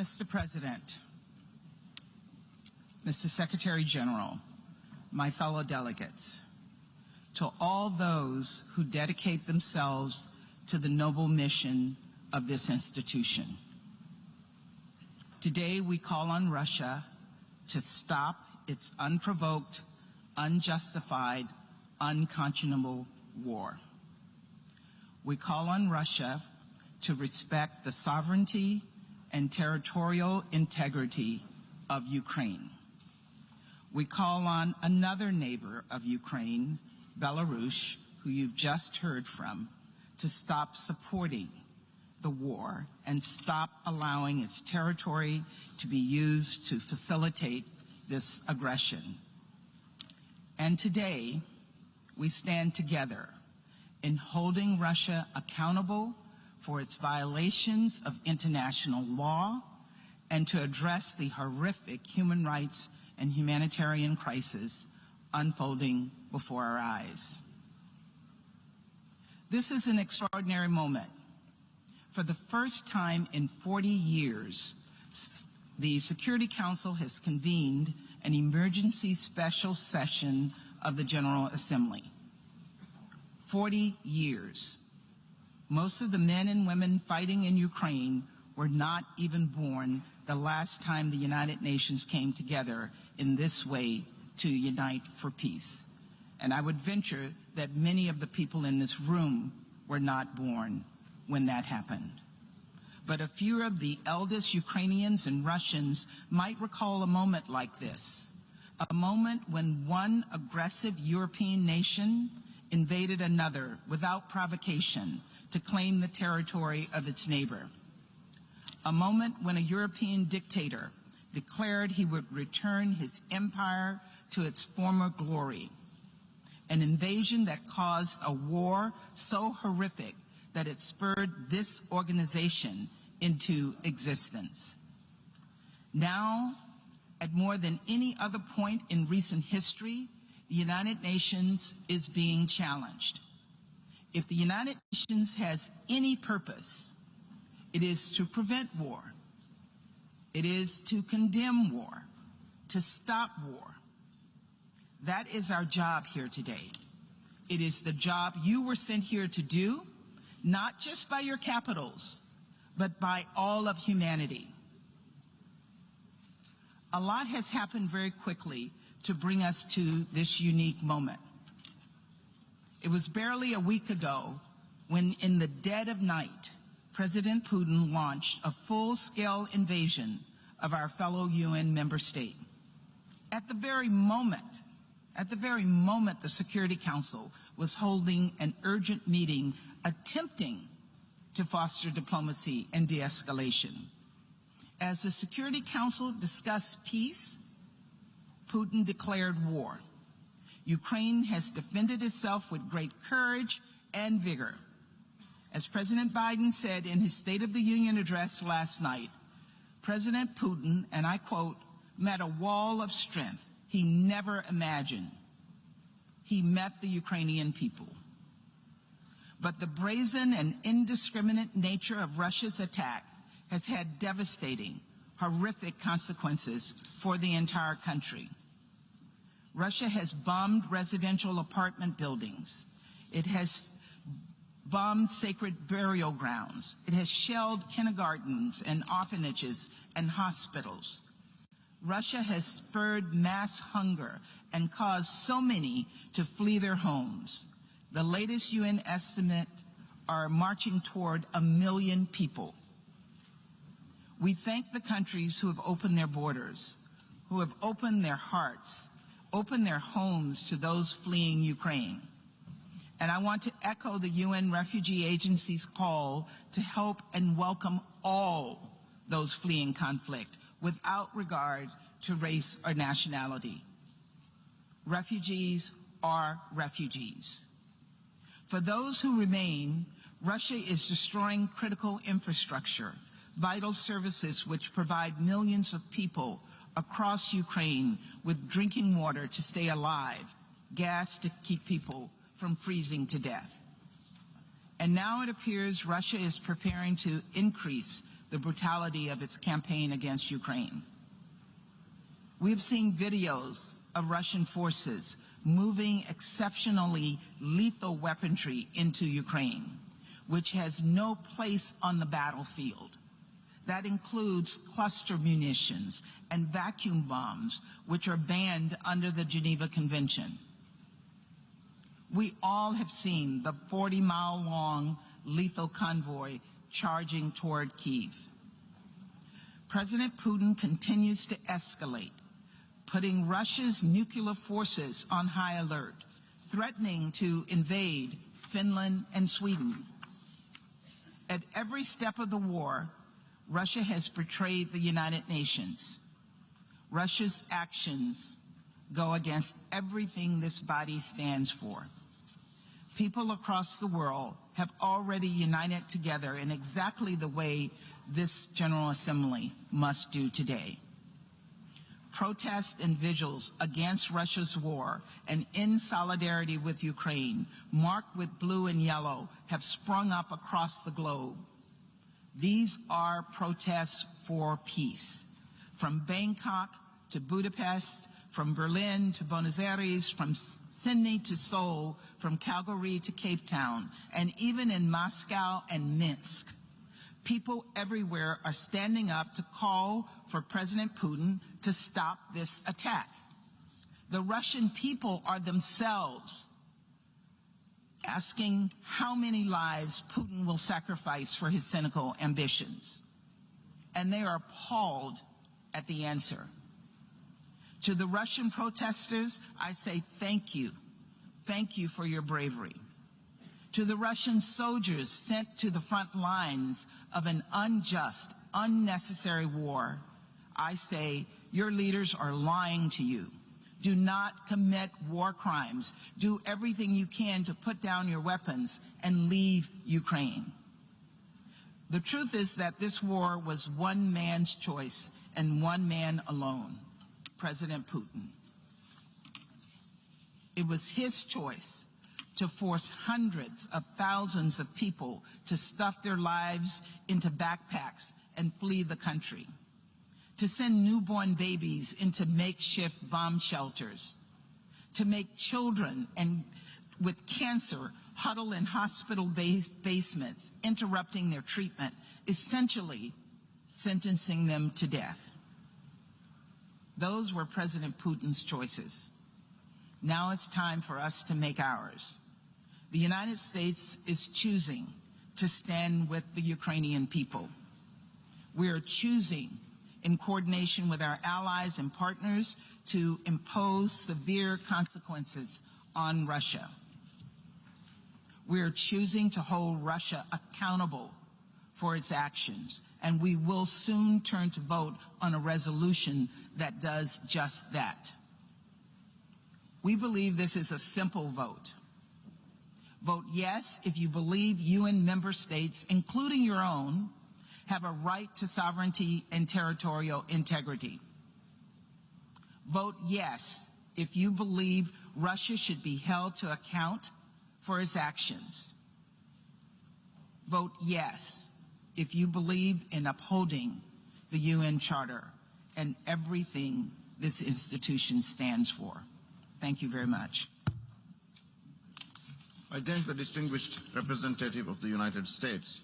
Mr. President, Mr. Secretary General, my fellow delegates, to all those who dedicate themselves to the noble mission of this institution. Today we call on Russia to stop its unprovoked, unjustified, unconscionable war. We call on Russia to respect the sovereignty and territorial integrity of Ukraine. We call on another neighbor of Ukraine, Belarus, who you've just heard from, to stop supporting the war and stop allowing its territory to be used to facilitate this aggression. And today, we stand together in holding Russia accountable for its violations of international law and to address the horrific human rights and humanitarian crisis unfolding before our eyes. This is an extraordinary moment. For the first time in 40 years, the Security Council has convened an emergency special session of the General Assembly. 40 years. Most of the men and women fighting in Ukraine were not even born the last time the United Nations came together in this way to unite for peace. And I would venture that many of the people in this room were not born when that happened. But a few of the eldest Ukrainians and Russians might recall a moment like this, a moment when one aggressive European nation invaded another without provocation to claim the territory of its neighbor. A moment when a European dictator declared he would return his empire to its former glory. An invasion that caused a war so horrific that it spurred this organization into existence. Now, at more than any other point in recent history, the United Nations is being challenged. If the United Nations has any purpose, it is to prevent war. It is to condemn war, to stop war. That is our job here today. It is the job you were sent here to do, not just by your capitals, but by all of humanity. A lot has happened very quickly to bring us to this unique moment. It was barely a week ago when, in the dead of night, President Putin launched a full-scale invasion of our fellow UN member state. At the very moment the Security Council was holding an urgent meeting attempting to foster diplomacy and de-escalation. As the Security Council discussed peace, Putin declared war. Ukraine has defended itself with great courage and vigor. As President Biden said in his State of the Union address last night, President Putin, and I quote, met a wall of strength he never imagined. He met the Ukrainian people. But the brazen and indiscriminate nature of Russia's attack has had devastating, horrific consequences for the entire country. Russia has bombed residential apartment buildings. It has bombed sacred burial grounds. It has shelled kindergartens and orphanages and hospitals. Russia has spurred mass hunger and caused so many to flee their homes. The latest UN estimate are marching toward 1 million people. We thank the countries who have opened their borders, who have opened their hearts, opened their homes to those fleeing Ukraine. And I want to echo the UN Refugee Agency's call to help and welcome all those fleeing conflict without regard to race or nationality. Refugees are refugees. For those who remain, Russia is destroying critical infrastructure, vital services which provide millions of people across Ukraine with drinking water to stay alive, gas to keep people from freezing to death. And now it appears Russia is preparing to increase the brutality of its campaign against Ukraine. We've seen videos of Russian forces moving exceptionally lethal weaponry into Ukraine, which has no place on the battlefield. That includes cluster munitions and vacuum bombs, which are banned under the Geneva Convention. We all have seen the 40-mile-long lethal convoy charging toward Kyiv. President Putin continues to escalate, putting Russia's nuclear forces on high alert, threatening to invade Finland and Sweden. At every step of the war, Russia has betrayed the United Nations. Russia's actions go against everything this body stands for. People across the world have already united together in exactly the way this General Assembly must do today. Protests and vigils against Russia's war and in solidarity with Ukraine, marked with blue and yellow, have sprung up across the globe. These are protests for peace. From Bangkok to Budapest, from Berlin to Buenos Aires, from Sydney to Seoul, from Calgary to Cape Town, and even in Moscow and Minsk. People everywhere are standing up to call for President Putin to stop this attack. The Russian people are themselves asking how many lives Putin will sacrifice for his cynical ambitions. And they are appalled at the answer. To the Russian protesters, I say thank you. Thank you for your bravery. To the Russian soldiers sent to the front lines of an unjust, unnecessary war, I say your leaders are lying to you. Do not commit war crimes. Do everything you can to put down your weapons and leave Ukraine. The truth is that this war was one man's choice and one man alone, President Putin. It was his choice to force hundreds of thousands of people to stuff their lives into backpacks and flee the country, to send newborn babies into makeshift bomb shelters, to make children with cancer huddle in hospital basements, interrupting their treatment, essentially sentencing them to death. Those were President Putin's choices. Now it's time for us to make ours. The United States is choosing to stand with the Ukrainian people. We are choosing, in coordination with our allies and partners, to impose severe consequences on Russia. We are choosing to hold Russia accountable for its actions, and we will soon turn to vote on a resolution that does just that. We believe this is a simple vote. Vote yes if you believe UN member states, including your own, have a right to sovereignty and territorial integrity. Vote yes if you believe Russia should be held to account for its actions. Vote yes if you believe in upholding the UN Charter and everything this institution stands for. Thank you very much. I thank the distinguished representative of the United States.